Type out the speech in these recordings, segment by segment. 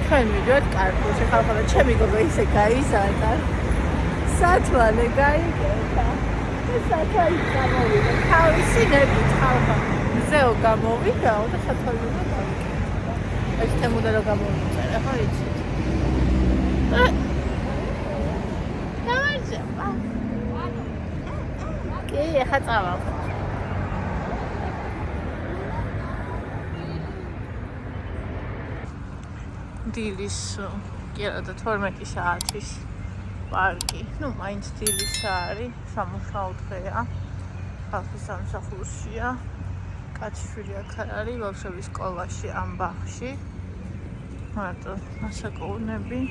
ჩვენ მივიდეთ კარგულში, ხალხო, ჩემი გოგო ისე გაიზარდა. სათვალე გაიგება. სათვალე გამოვიდა. თავისი ნებით ხალხო. მზეო გამოვიდა და სათვალე გამოვიდა. ეს თემოდა რა გამოვიწერე, ხო იცით? გამარჯობა. კი, ახლა წავალ. დილის კი არა და 12 საათის პარკი. მაინც დილის არის, სამუშაო დღეა. ხალხი სამსახურშია. კაცშვილი აქ არის, ბავშვების სკოლაში ამ ბაღში. მარტო ასაკოვნები,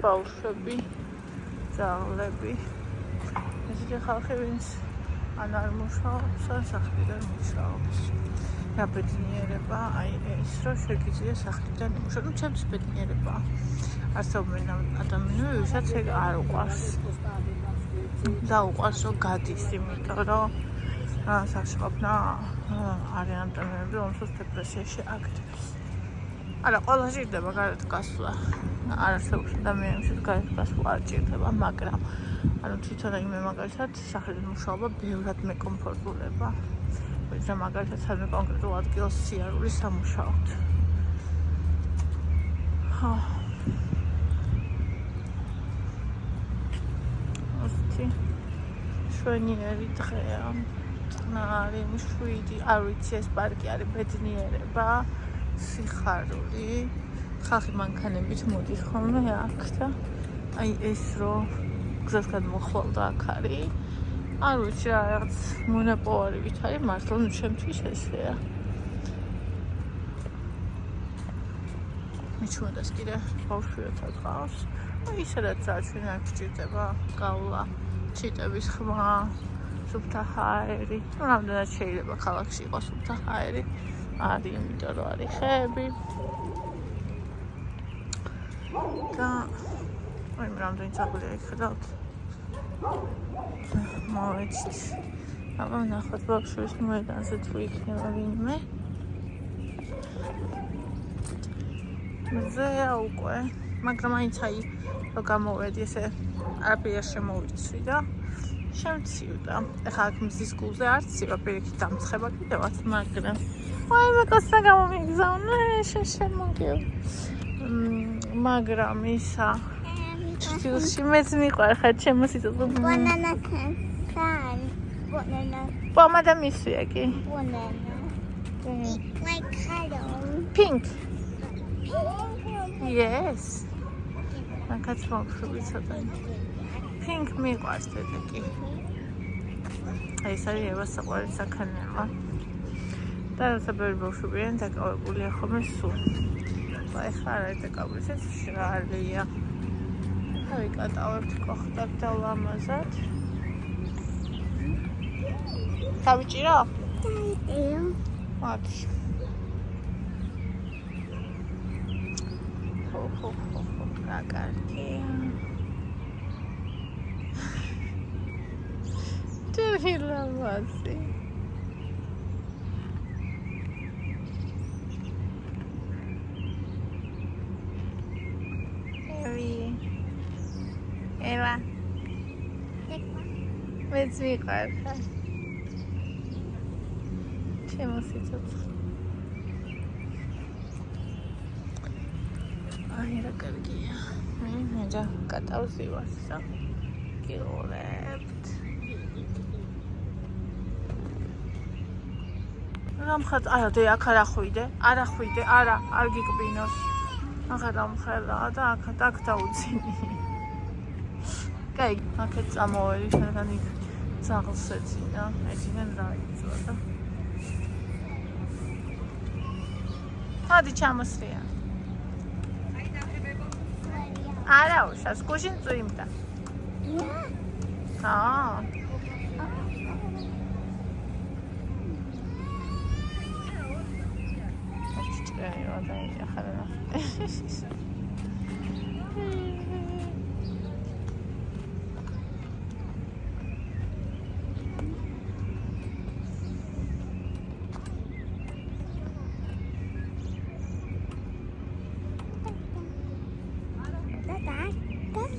ბავშვები, ძაღლები. ესეთი ხალხი, ვინც ან არ მუშაობს, ან სახლიდან მუშაობს. რა ბედნიერება, აი ეს რომ შეგიძლია სახლიდან იმუშაო. ჩემს ბედნიერება. არსებობენ ადამიანები, ვისაც ეგ არ უყვარს. და უყვარს რომ გადის, იმიტომ რომ სახლში ყოფნა არიან ადამიანები, რომელსაც დეპრესიაში აგდებს. არა, ყველა ჭირდება გარეთ გასვლა. არ არსებობს ადამიანებში გარეთ გასვლა არ ჭირდება, მაგრამ ანუ თვითონ მე მაგალითად სახლიდან მუშაობა ბევრად მეკომფორტულება. ვიდრე მაგალითად სადმე კონკრეტულ ადგილას სიარული სამუშაოდ. ასეთი შვენიერი დღეა. წყნარი, მშვიდი, არ ვიცი ეს პარკი არის ბედნიერება, სიხარული. ხალხი მანქანებით მოდის ხოლმე აქ და აი ეს რომ გზას გადმოხვალ და აქ არის. არ ვიცი რა რაღაც მონაპოვარივით არის მართლა ნუ ჩემთვის ესეა. მიჩვენეს კიდე ბავშვებთან ყავს. ისედაც ჩვენ აქ ჭირდება გავლა, ჩიტების ხმა, სუფთა ჰაერი. რამდენად შეიძლება ქალაქში იყოს სუფთა ჰაერი? არის, იმიტომ რომ არის ხეები. და აი რამდენი ძაღლია იხედავთ. მოვეცით. აბა ნახოთ ბავშვების მოედანზე თუ იქნება ვინმე. მზეა უკვე, მაგრამ აიც აი რომ გამოვედი ესე არაფერი არ შემოვიცვი და შემცივდა. ეხლა აქ მზის გულზე არ ცივა პირიქით დამცხება კიდევაც, მაგრამ აი მე კოსა გამომიგზავნე, შემოგიო. მაგრამ ისა ჭრილში მეც მიყვარხარ ჩემო სიცოცხლე. Banana can fan. Banana. პომადა მისვია კი. Banana. Like color. Pink. Yes. მაკაც მოგხვი ცოტა. Pink მიყვარს თეთრი კი. აი ეს არის ევას საყვარელი საქანელმა. და როცა ბევრი ბავშვები են დაკავებულია ხოლმე სულ. აი ხა არ არის დაკავებული, ეს შრალია. ვიკატავებთ კოხტად და ლამაზად. თავიჭირო? Idea. მათი. ხო, რა კარგია. Τι ლამაზი. Eva. მეც მიყვარხარ. ჩემო სიცოცხლე. აი რა კარგია. მე და კატავს ივასა. გიოლებთ. რამხად არა და აქ არ ახვიდე, არა, არ გიკბინოს. აღარ ამხელა და აქ დაუძინი. კაი, აქეთ წამოვედი, შენგან იქ ძაღლს ეძინა, ეძინენ რა იწვა და. მოდი ჩამოსრია. არა, უშავს, გუშინ წვიმდა.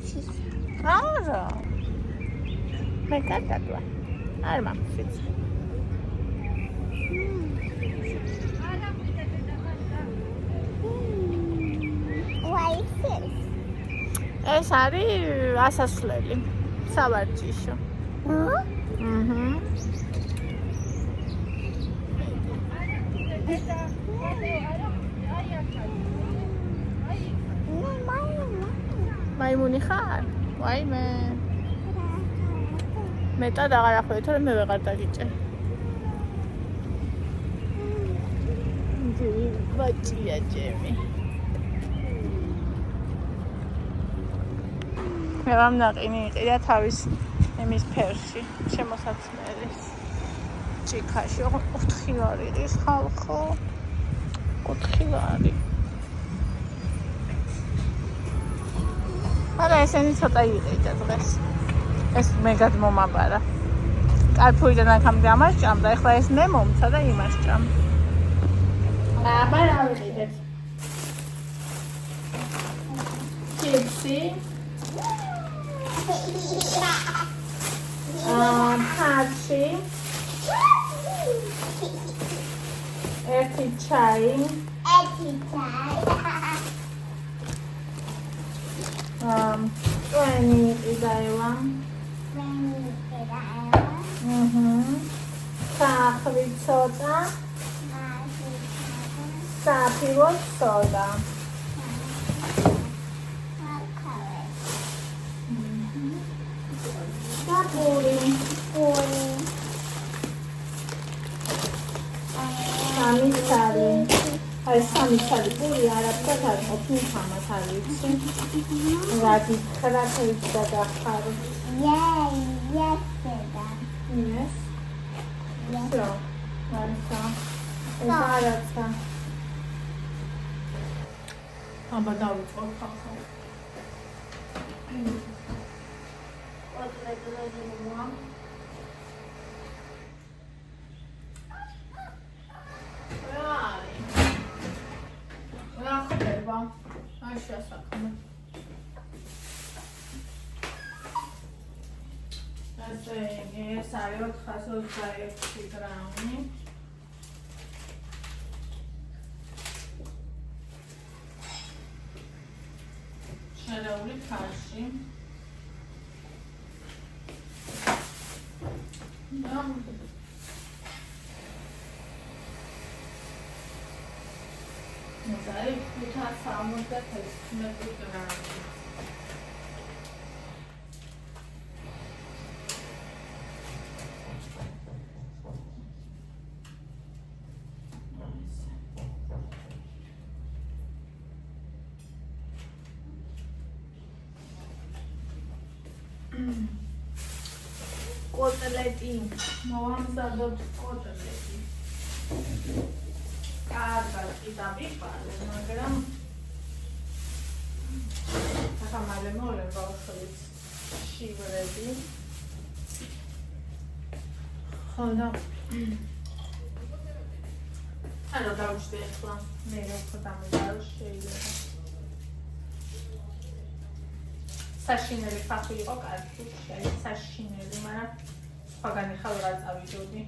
სიცი. არა. მე გადადვა. არ მაქვს სიცი. What is this? ეს არის ასასვლელი. სავარჯიშო. მაიმუნი ხარ? ვაიმე. მეტად აღარ ახვედი, თორემ მე ვეღარ დაგიჭე. ბაჭია ჯემი. მე ვამნაყინი იყიდა თავის იმის ფერში, შემოსაცმელის ჭიქაში. 4 ლარი ის ხალხო. 4 ლარი. არა ესენი ცოტა იყიდა დღეს. ეს მე გადმომაბარა. კარფურიდან აქამდე ამასჭამდა, ეხლა ეს მე მომცა და იმასჭამ. აბა რა ვიყიდეთ? ჩიპსი. ფარში. ერთი ჩაი. ტვენი ყიდაევა. სახვი ცოტა. საფირო სოდა. პური. სამიცარი. აი სამიცარი პური არაფრად არ ყოფილი ხამათ არ ვიცი. რა გითხრა თეიც დაგახარო. Yes. Yes. So, ეს არაცა. აბა დავიწყო ხალხო. რა ხდება? არ შესაქმე. ეს არის 426 გრამი. შერეული ფარში. ეს არის 575 გრამი. კოტლეტი მოვამზადოთ კოტლეტი. კარგად წავიყარე, მაგრამ ახლა მალე მოვე ბავშვებს შივრები. ხოდა არა დავჭდე ახლა მე რო დამეძარო შეიძლება. საშინელი ფახი იყო კარგი, საშინელი, მაგრამ სხვაგანი ხალ რა წავიდოდი.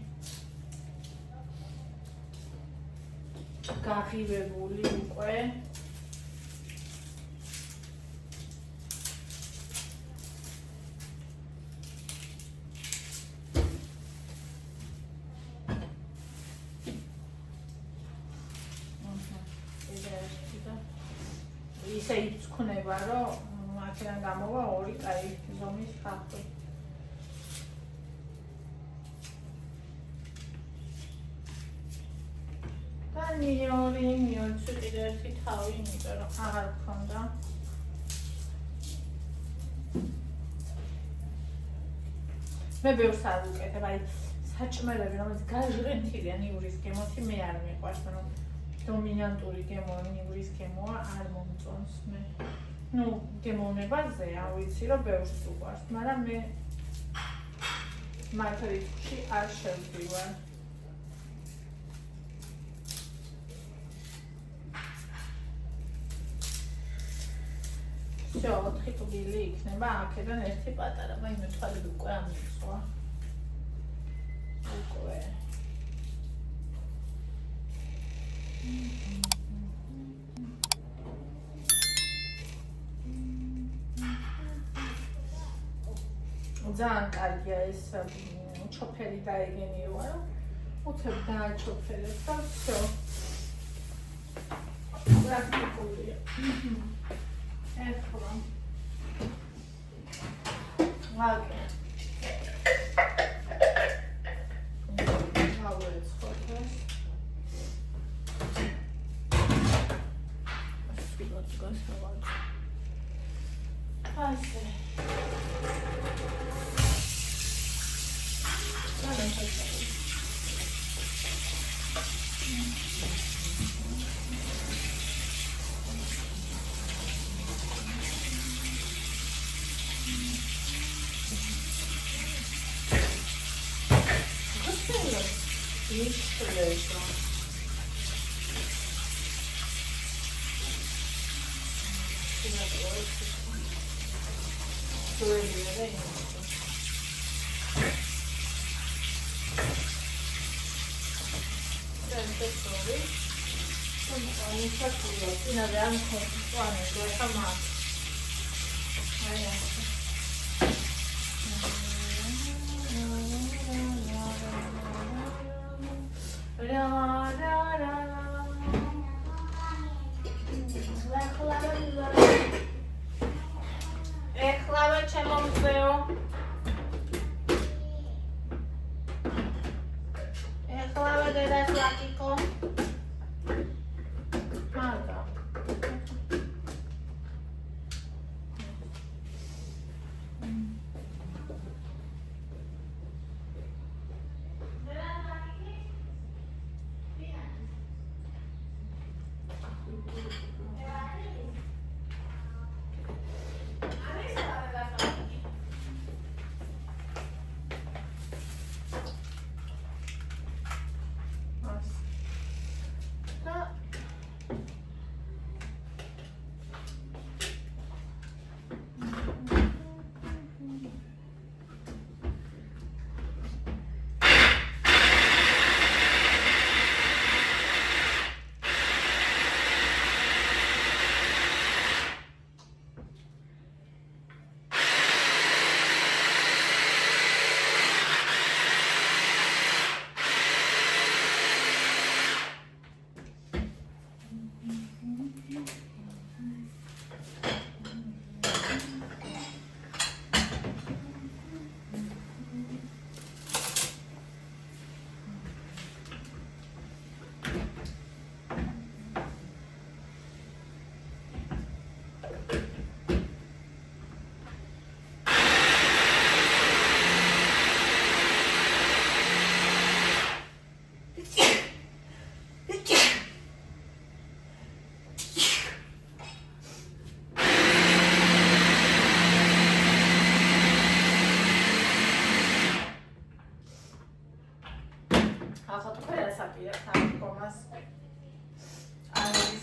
გაღირებული უკვე. ისე იცქნება, რომ აქედან გამოვა 2 კაი ზომის ხალხი. და მიონი კიდე ერთი თავი, იმიტომ რომ აღარ გქონდა. მე ბევრს არ ვუკეთებ, აი საჭმელები, რომელიც გაჟღენთილიან ივრის გემოთი მე არ მიყვარს, რომ დომინანტური გემო ივრის გემოა არ მომწონს მე. Ну, გემოვნებაზეა, ვიცი რომ ბევრს უყვარს, მაგრამ მე მათ რიცხვში არ შევდივარ. всё, 4 კბილი იქნება აქედან ერთი პატარა, მაინც თვალები უკვე ამიწვა. უკვე. ძალიან კარგია ეს ჩოფერი დაეგენიოა, რომ უცებ დააჩოფერებ და всё. პრაქტიკულია. ეხლა. ვაგე. გავეცხოთ. ასე. ეხლა ჩემო მზეო. ეხლა დედას ლაკიკო. მარტო.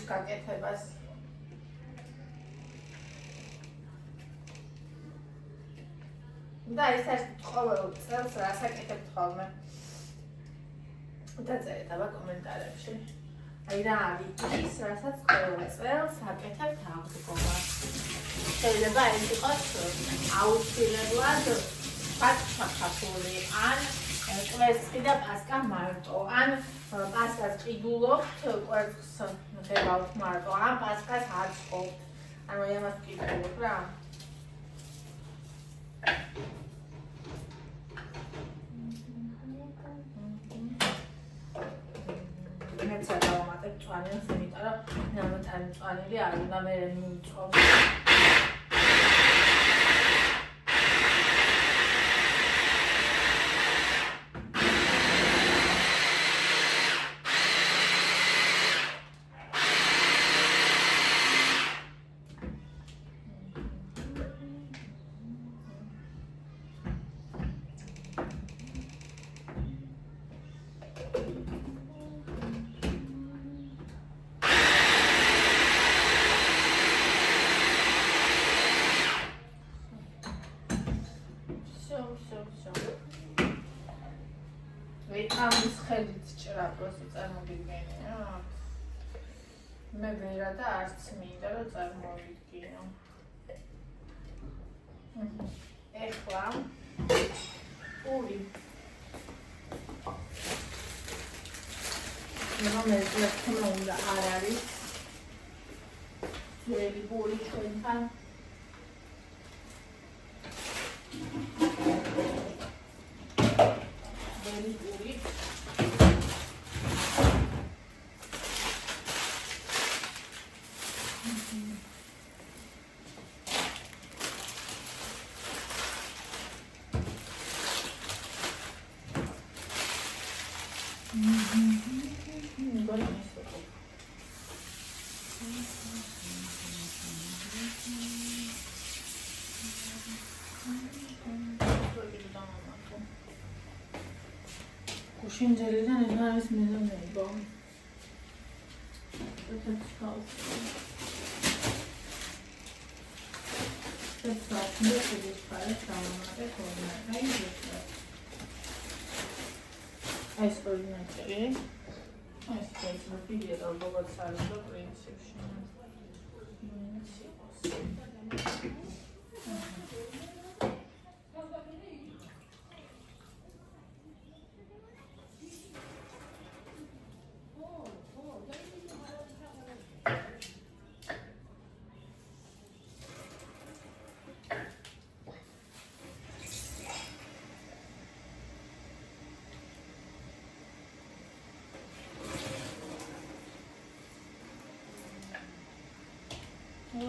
გაკეთებას. და ეს არის ყოველ წელს რას აკეთებთ ხოლმე? დაწერეთ აბა კომენტარებში. აი რა არის ის, რასაც ყოველ წელს აკეთებთ აღდგომას. შეიძლება ეს იყოს აუცილებლად ფაქტშახული ან კვერცხი და პასკა მარტო, ან პასკას ყიდულობთ, კვერცხს ღებავთ მარტო, ან პასკას აწყობთ. ანუ ამას ყიდულობ რა. მეცა დავამატებ მწვანილს, იმიტომ რომ ნამატარი მწვანილი არ უნდა მე მიიწვოს. ვერა და არც მინდა რომ წარმოვიდგინო. ეხლა პური რომელიც რა თქმა უნდა არ არის ძველი პური ჩვენთან ძველი პური Gushinjeliden ederiz mezun oldu.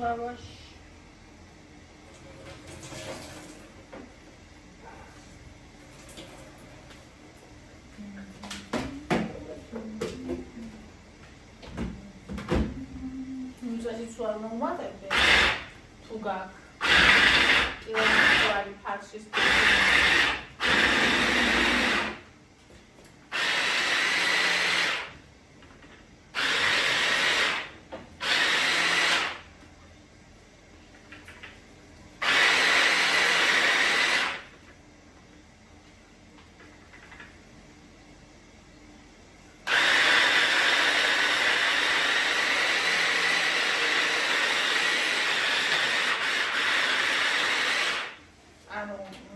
Lavaş. Müzeli sualım var da tugak. İlani parçası.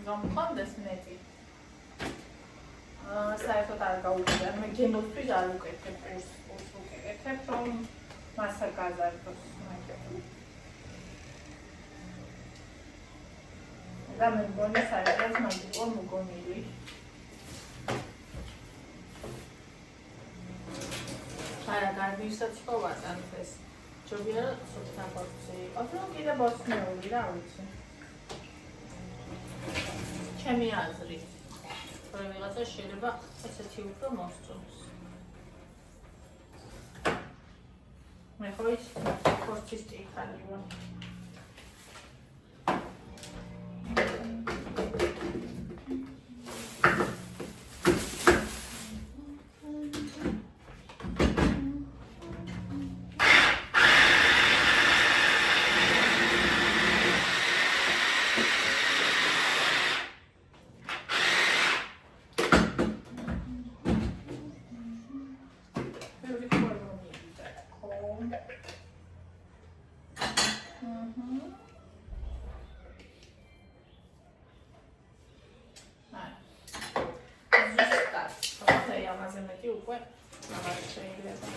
Romcondes neti. Saetot ar gauvida, me gemostvis ar uketep urs uketep rom masa gazardos. Da me goni saetos magicor mugomili. Ara garbirsats ხო ვატანთ ეს. ჯობია სულთან პორცი. ოდნავ კიდე ბოსნიური რა ვიცი. ჩემი აზრით, რომ ვიღაცა შეიძლება ესეთი უფრო მოსწონს. მე ხო ის პორცის ტიხანი ვარ. უკვე აღარ შეიძლება.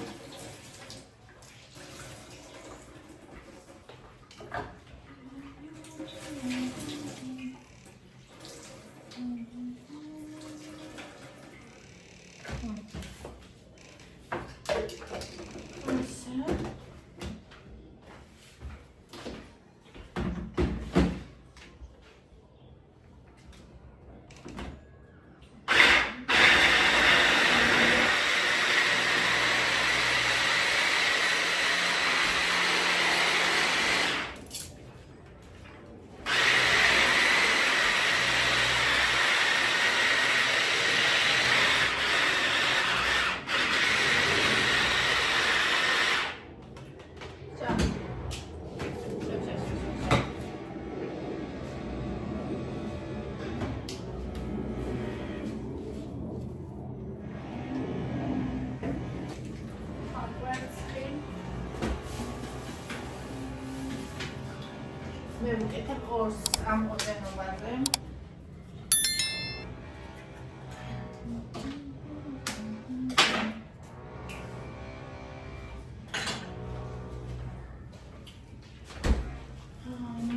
მე ვიკეთებ ორს ამ ოდენობაზე.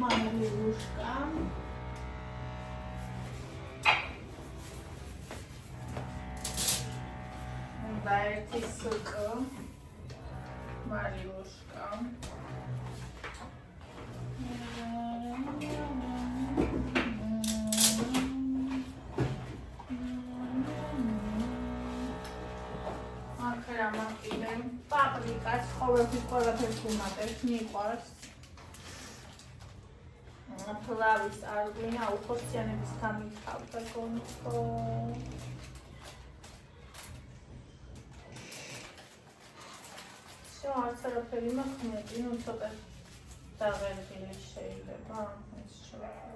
Mariuszka. Dajcie suko. Mariuszka. Akramaqile. Paprikas, ყოველთვის ყველაფერს უმატებს, მიყვარს. ფლავის არღვინა უხორციანების გამითავდა კონტო. Всё, არც არაფერი მაქვს მეტი, ნუ ცოტა დაღერგილი შეიძლება, ეს შეიძლება.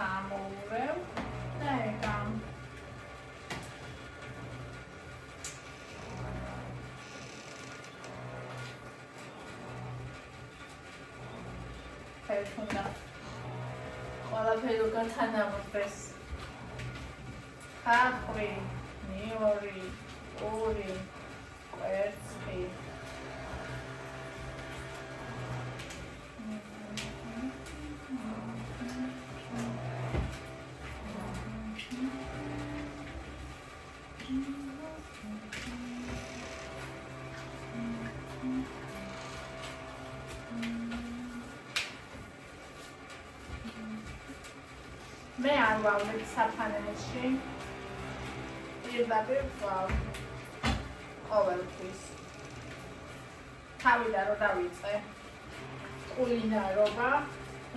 Amore, lega. Perfunda. ყველაფერი გათანამოდეს. ხახვი, ნიორი, ორი, კვერცხი. მე არ ვავლებ საფანელში. პირდაპირ ვვალ ყოველთვის. თავიდან რომ დავიწყე კულინარობა,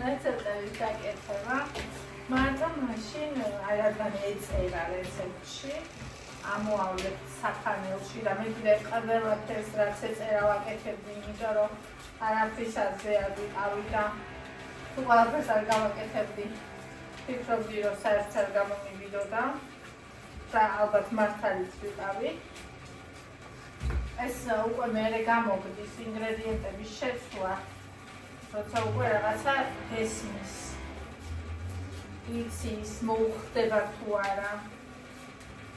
რეცეპტების გაკეთება, მაგრამ მაშინ არადგან ეწერა რეცეპტში, ამოავლებ საფანელში და მე კიდევ ყველაფერს რაც ეწერა ვაკეთებდი, იმიტომ რომ არაფრის აზრზე არ ვიყავი და თუ ყველაფერს არ გავაკეთებდი. ფიქრობდი, რომ საერთოდ არ გამომივიდოდა და ალბათ მართალიც ვიყავი. ეს უკვე მერე გამოგდის ინგრედიენტების შეცვლა, როცა უკვე რაღაცა ესმის. იცის, მოუხდება თუ არა.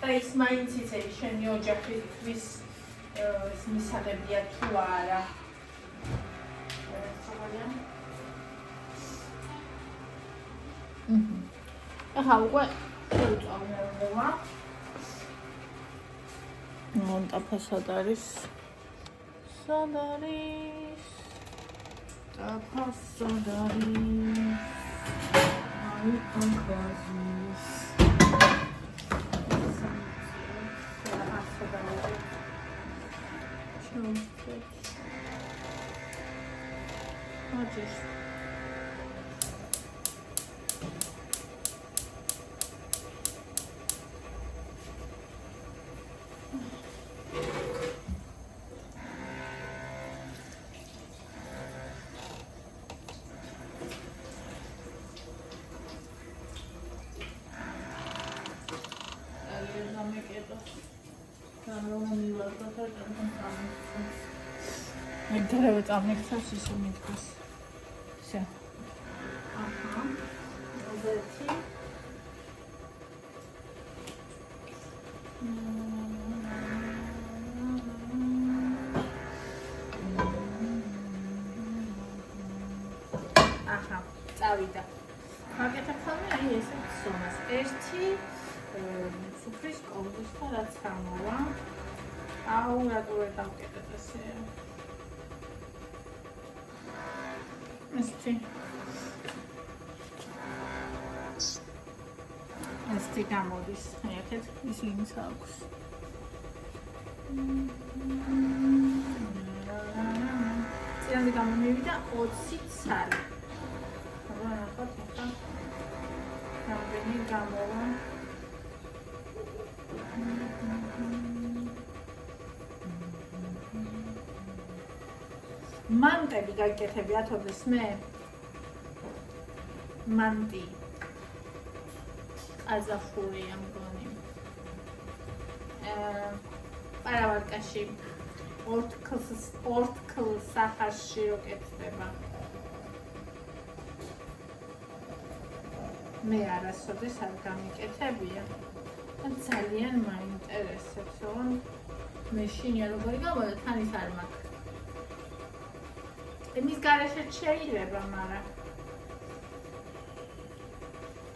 და ის მაინც იცი შენი ოჯახისთვის მისაღებია თუ არა. ახლა უკვე შევწავლება. მონტაფა სად არის? სად არის? ტაფა სად არის? აი კონკრეზის. Хочешь? Играю там никто все миткус. Все. Ага. Зайти. Ага. წავიდა. მაგეთახავე აი ესე სომას. ერთი სუფრის კოლოს და რაც გამოვა. აუ რატო ვერ დავკეთეთ ესე. Este გამოდის. ხეთეთ ისინიც აქვს. წინამდე გამომივიდა 20 ცალი. აბა ნახოთ ახლა. რამდენი გამოვა. მანტები გაგიკეთები ათოდეს მე მანტი ყაზახურია მგონი პარავარკაში ორთქლ სახარში რო კეთდება მე არასოდეს არ გამიკეთებია და ძალიან მაინტერესებს რომ მე შინია როგორი გამოდა თან ის არ მაქვს მის გარეშეც შეიძლება, მაგრამ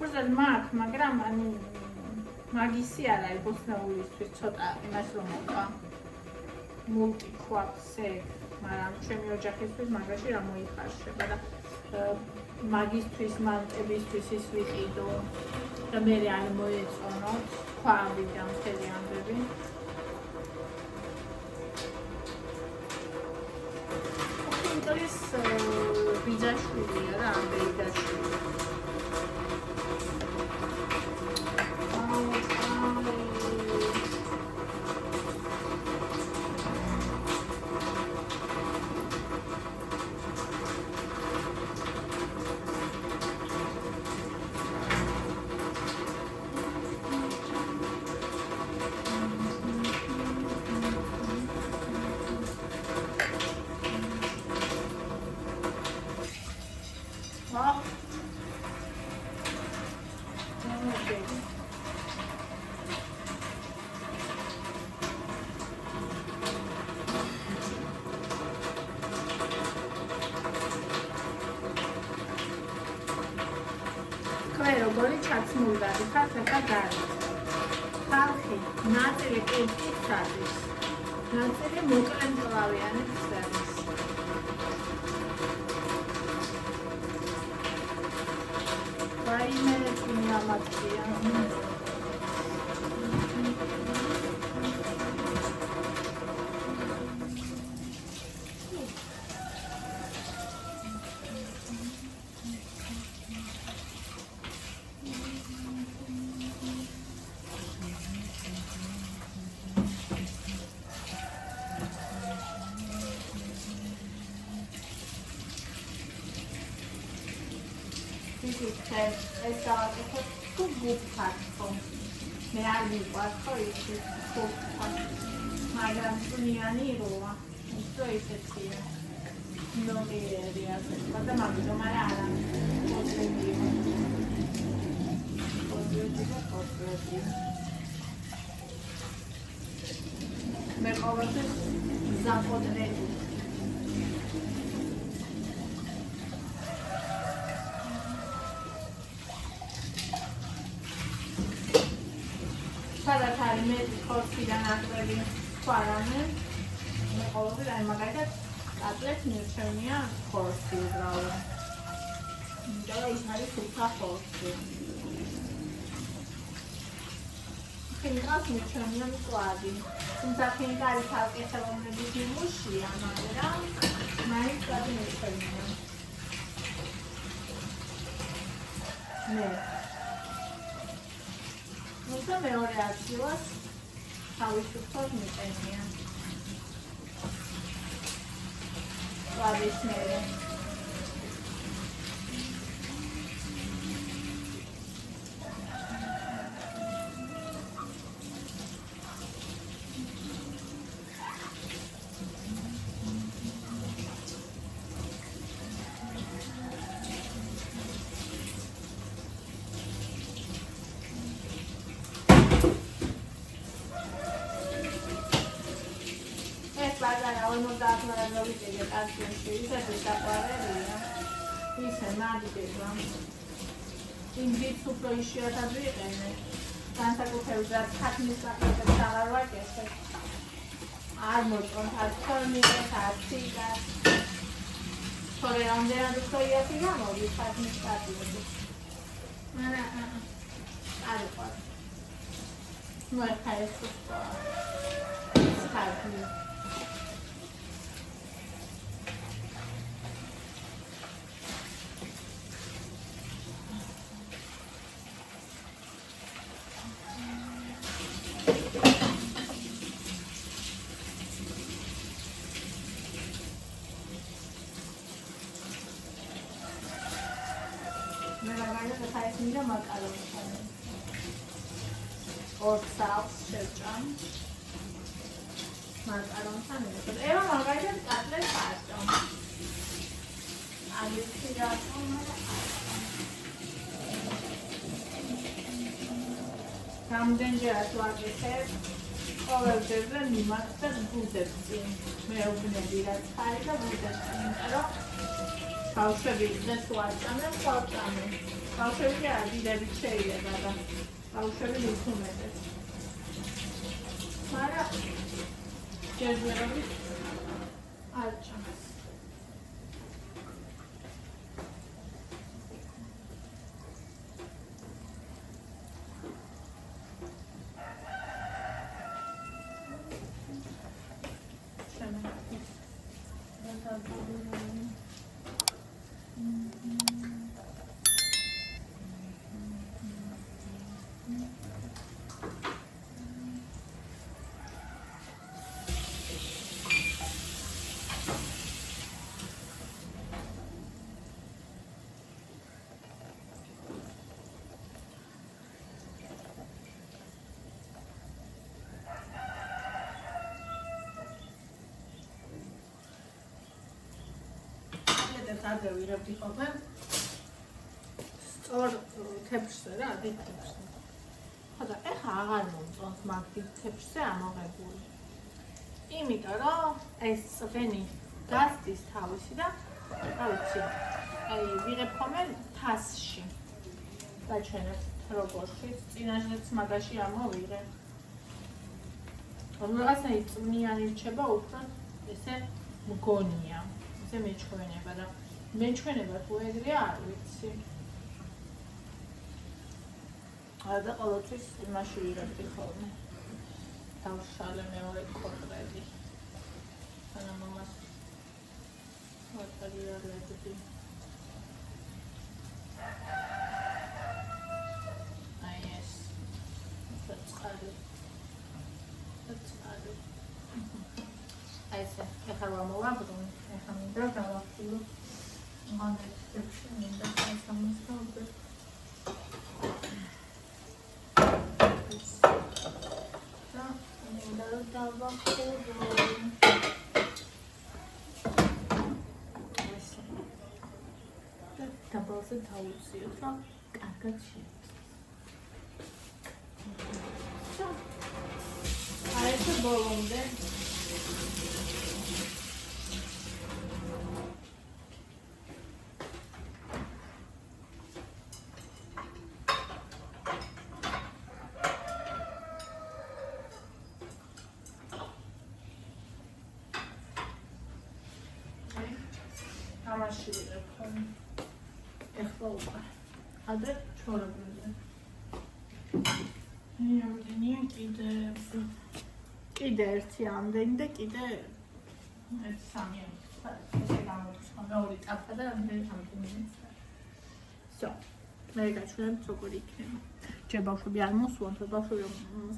უბრალოდ მაქვს, მაგრამ ანუ მაგისი არ არის ბოსნეულისთვის ცოტა იმას რომ მოყვა მულტი ქვაქვს ეგ, მაგრამ ჩემი ოჯახისთვის მაგაში რა მოიხარშება და მაგისთვის, მანტებისთვის ის ვიყიდო და მე არ მოეწონოთ ქვაბი და მთელი ამბები ის ბიძაშვილია რა ბიძაშვილი როგორი ჩაცმულდადი ხალხთა გარეთ. ხალხი ნაწილი კურსით არის, ნაწილი მოკლემძლავიანი ხსების. რაიმე ინამაცია. ეს დავაკეთებ თუ გუფხატო მე არ მიყვარს ხო ისე გუფხატო მაგრამ წვნიანი როა ისო ისეთია ნომერია და მაგდომ არა მე ყოველთვის ზაპოდრები მე ხორციდან აკრები ხარამე მე ყოველთვის აი მაგალითად ატლეტ მირჩენია ხორცი უბრალოდ და ის არის თუთა ხორცი ხინკას მირჩენია მკლადი თუმცა ხინკარი თავკეთებოვნების იმუშია მაგრამ მაინც კადი მირჩენია მე და მეორე ადგილას თავისუფლად მიყენია. ვარისმერე. ინგლისს უფრო იშვიათად ვიყენე. განსაკუთრებულად საქმის საქმეებს აღარ ვაკეთებ. არ მოწონთ ათორმილეს, ათიგას. თორე რამდენად უფრო იაფი გამოდის საქმის საქმეებს. მაგრამ არ ვიყავ. მოეხა ეს უფრო საქმე. მინდა მაკარონთან. ორ სალს შევჭამ. მაკარონთან ერთად. ევა მაგალითად კატლეტს არ ჭამ. ალეთი რატომ არა? რამდენჯერაც ვაკეთებ, ყოველ ჯერზე მიმართ და გუდებ წინ. მეუბნები რაც ხარი და გუდებ წინ, იმიტომ რომ ბავშვები დღეს ვაწამებ, ვაწამებ. ბავშვები არ დიდებით შეიძლება და ბავშვები მithumetes. მაგრამ ჯერჯერობით არ ჭამს. ადრე ვირებდი ხოლმე სწორ თეფშზე რა, დიდ თეფშზე. ხოდა ეხა აღარ მომწონს მაგ დიდ თეფშზე ამოღებული. იმიტომ რომ ეს წვენი გასდის თავისი და რა ვიცი, აი ვიღებ ხოლმე თასში. დაჩვენებთ როგორში, წინაშეც მაგაში ამოვიღებ. რაღაცნაირი წვნიანი რჩება უფრო ესე მგონია. ესე მეჩვენება და მეჩვენება თუ ეგრე არ ვიცი. და ყოველთვის იმაში ვირებდი ხოლმე. დავშალე მეორე კოტრები. ანა მამას ვატარი არ ლეთდი. აი ეს. დაწყალი. აი ესე, ეხლა ვამოვაბრუნე. ეხლა მინდა დავახილო. მანეთებში მინდა სამოსთავდე. და მინდა დავახილო. ესე. და დაბალზე დავუციოთ, რომ კარგად შეეწოს. აი ესე ბოლომდე ამაში ვიღებ ხოლმე. ეხლა უკვე ადრე ჩორებულზე. რამდენია კიდე ერთი ამდენი და კიდე ეს სამი ესე გამოდის მეორე წაფა და ამდენი. всё. მე გაჩვენებ როგორ იქნება. ჯერ ბავშვები არ მოსულან, თუ ბავშვები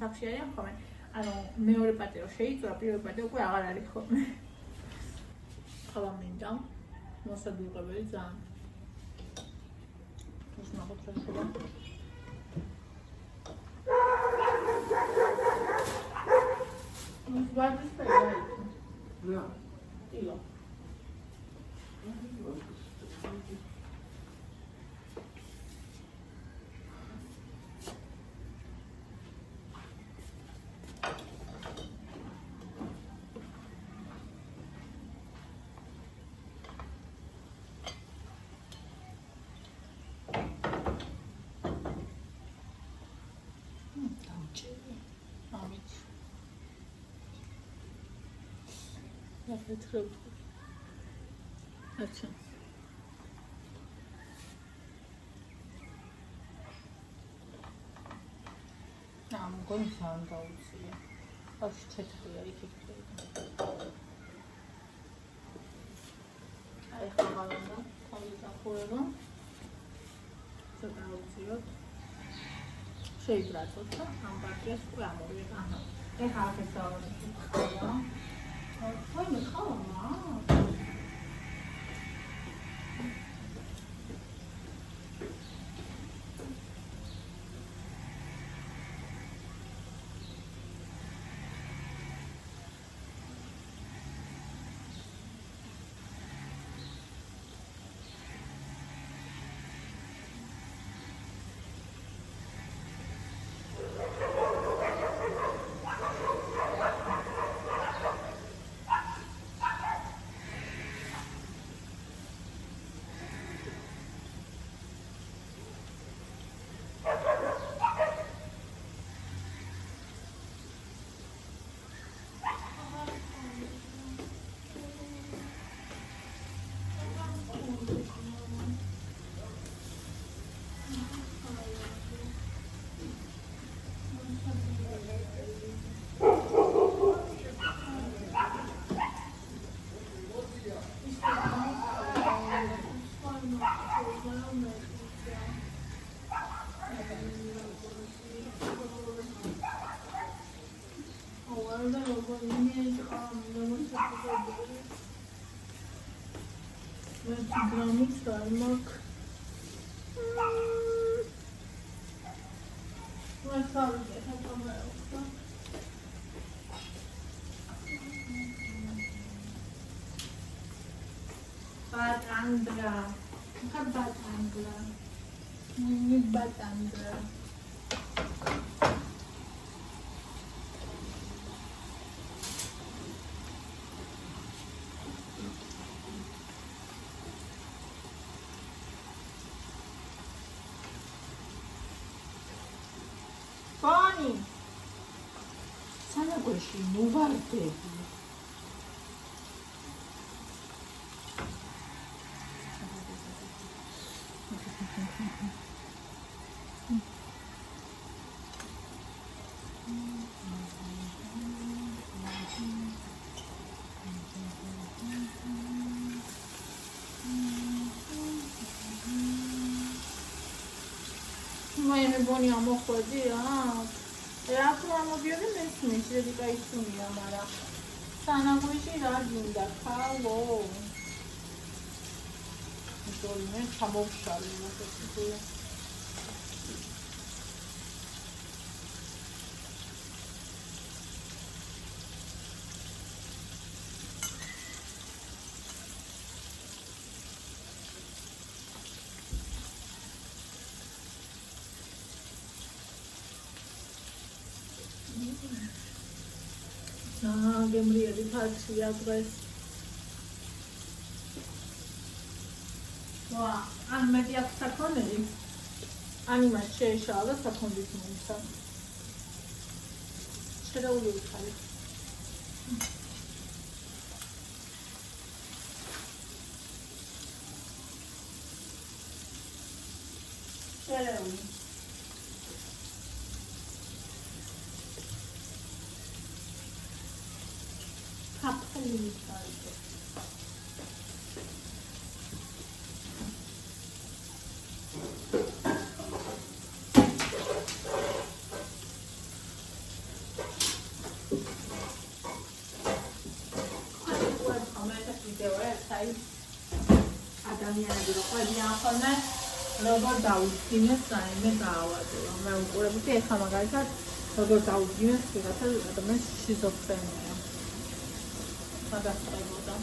სახში არიან ხოლმე. ანუ მეორე პატიო შეიწვა, პირველი პატიო უკვე აღარ არის ხოლმე. ხლა მინდა მოსადუღებელი ძალიან. ეს ნახოთ რა შევა. Wat is dat? Ja. Ja. अच्छा नाम कौन सा उसी है और क्षेत्र है कि आई खावाना खाली का पूरा तो उसी शेप रात होता हम बात है उसको आमोरे कहाँ ये हाथ से सावन और मैं खाऊँ ना და როგორ იმეჭყავი, როგორ ჩაფიქრებული. მე გრამიც არ მაქვს. ვასალგე ხატომეოხდა. Batandra. Bukan Batandra. Ini Batandra. Bonnie. Sana goshi muvarte. მე ბონი ამოხვედი რა. რა თქმა უნდა მესმის რედიკა ისუნია, მაგრამ სანაგვიში რა გინდა ხალო. ისორი მე ჩამოვშალე მოსწრაფე. გემრიელი ფარშია დღეს. ვა, ან მეტი აქვს საქონელი. ან იმას შეეშალა საქონლის მომცა. შედაული უხარი. შედაული. ადამიანები რო ყვებიან ხოლმე როგორ დაუდგინეს საიმე გაავადო. მე უყურებდი ეხლა მაგალითად როგორ დაუდგინეს ვიღაცა ადამიანს შიზოფრენია. გადასწრებოდა.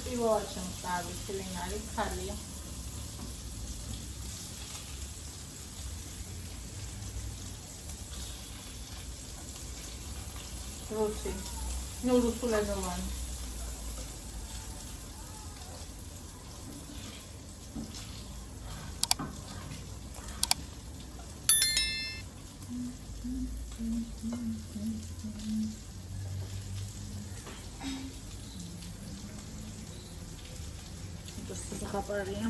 პირველად შემწავი ლინარი ხალია. რუსი. ნუ რუსულენოვანი. ხაპარია.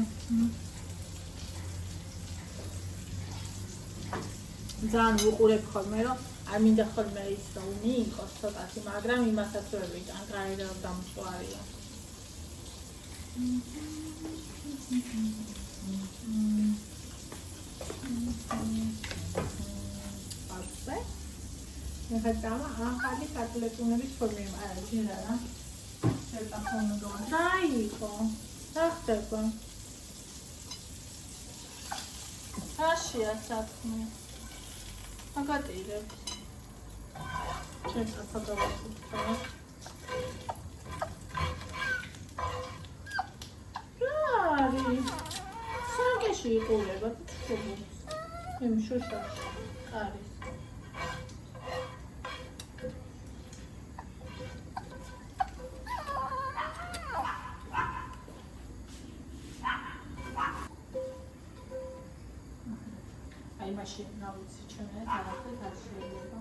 ძალიან ვუყურებ ხოლმე რომ არ მინდა ხოლმე ის რომ მიიღოს ცოტათი, მაგრამ იმასაც ვერ ვიტან, გაერა დამწვარია. ასე. მე ხატამა ახალი კატლეტუნების ფორმები არა შეიძლება რა. შეიძლება ხონდო. დაიქო. ახლა აშია საქმე. აგატირებ. შეიძლება ფოტოგრაფია. რარი? სარგეში იყურება თქო. იმ შუშაში. არის. მაშინ ნავიცი ჩვენე რაღაცა შეიძლება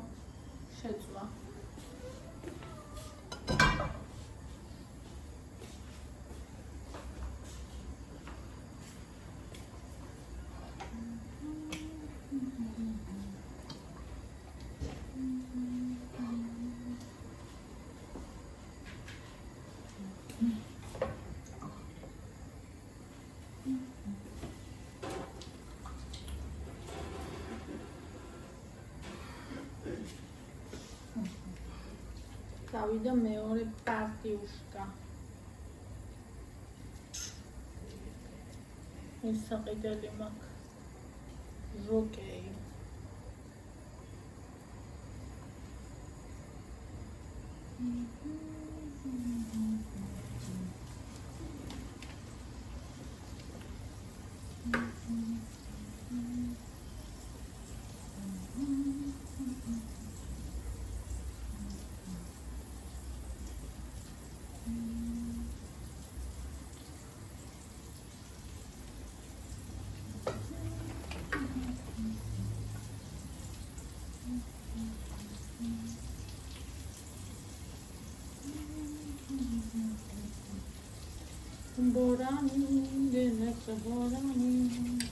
შეწვა. გავიდა მეორე პარტიუშკა. ეს საყიდელი მაქვს. ჟოკეი. Borani, the next Borani.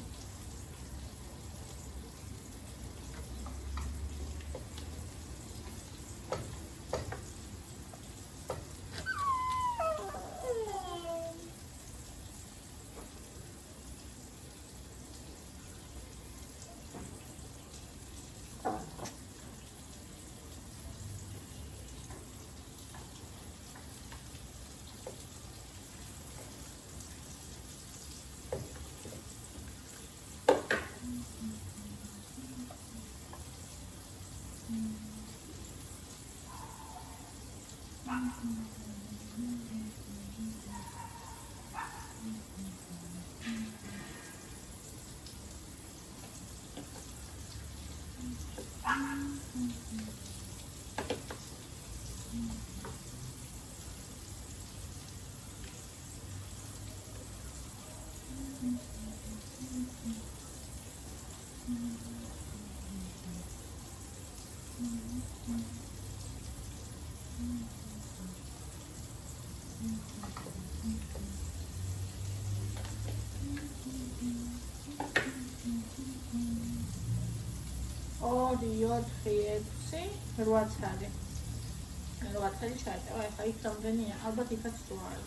რვაცალი ჩაიტევა, ეხლა იქ რამდენია, ალბათ იქაც რვაა.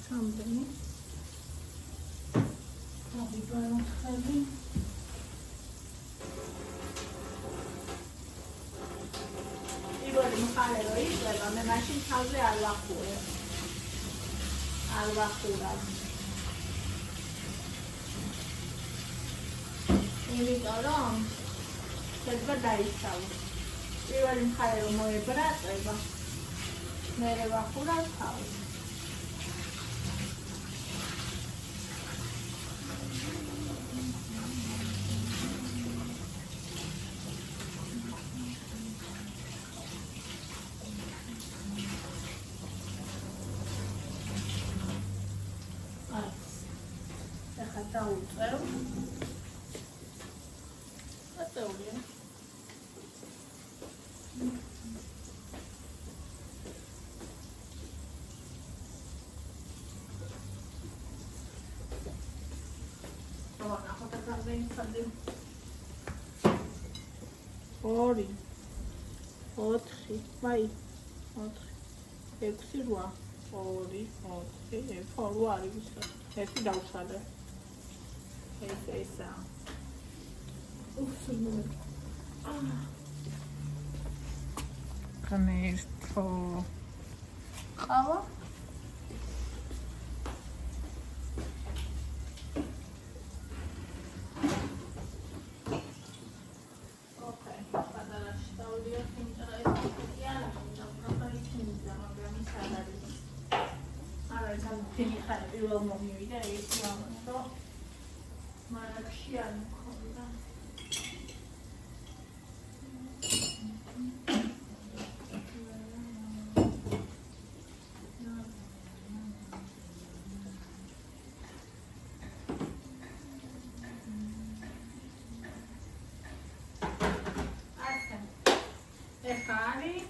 Something. Probably brown heavy. Ibari mukhalelo იწება, მე მაშინ თავზე არ ვახურებ. იმიტომ რომ შეიძლება დაიცავო. პირველი მქარელო მოებრატება. მე ვახურებ თავზე. ორი, 4, ვაი, 4, 6, 8, 2, 4, 8 არის ვისა. ერთი დავსალე. ესა. ღმერთო. ყავა? ჭიანო მქონდა. ეხა არის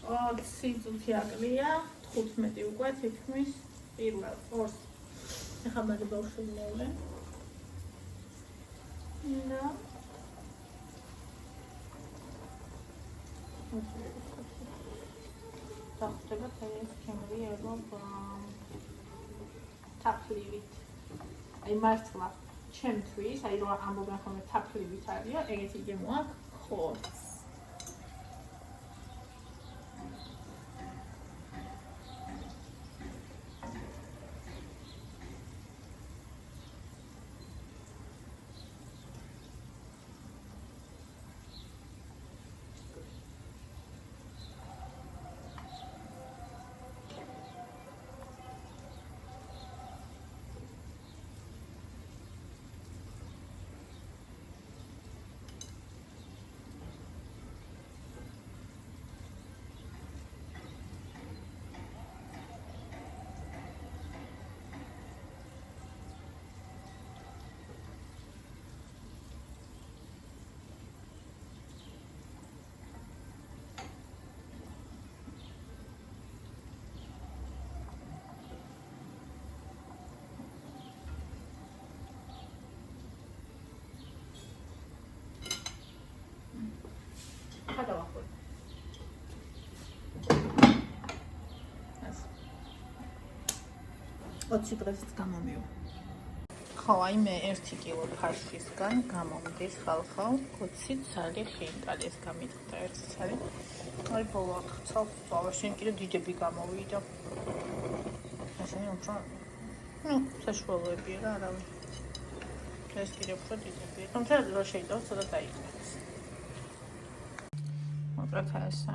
20 წუთი აკლია, 15 უკვე თითქმის პირველ ორს. ეხა მაგ ბავშვი მოვლე. და დახვდება ეს ქემრი ერობა თაფლივით. აი მართლა ჩემთვის, აი რომ ამბობენ ხოლმე თაფლივით არია, ეგეთი გემო აქვს ხორცს. ოცი დღესაც გამომივა. ხო, აი მე 1 კილო ფარშისგან გამომდის ხალხო 20 ცალი ხინკალი ეს გამიტყდა 1 ცალი. აი ბოლო ახცავ, შენ კიდე დიდები გამოვიდა. ესენი უფრო საშუალებია რა, არავინ. ეს კიდე უფრო დიდებია. თუმცა რა შეიძლება ცოტა დაიწყოს. მოკლედ ესა.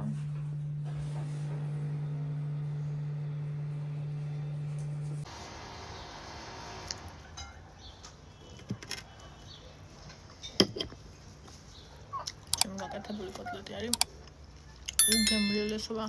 გაკეთებული კოტლეტი არის. გემრიელესობა.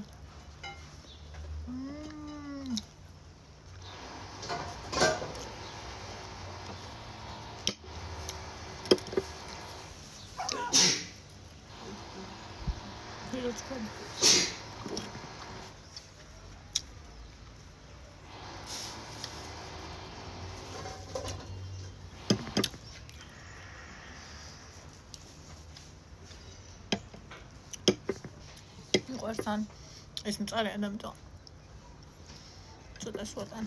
ყვერთან ეს მწარე ამიტომ ცოტა სვატან.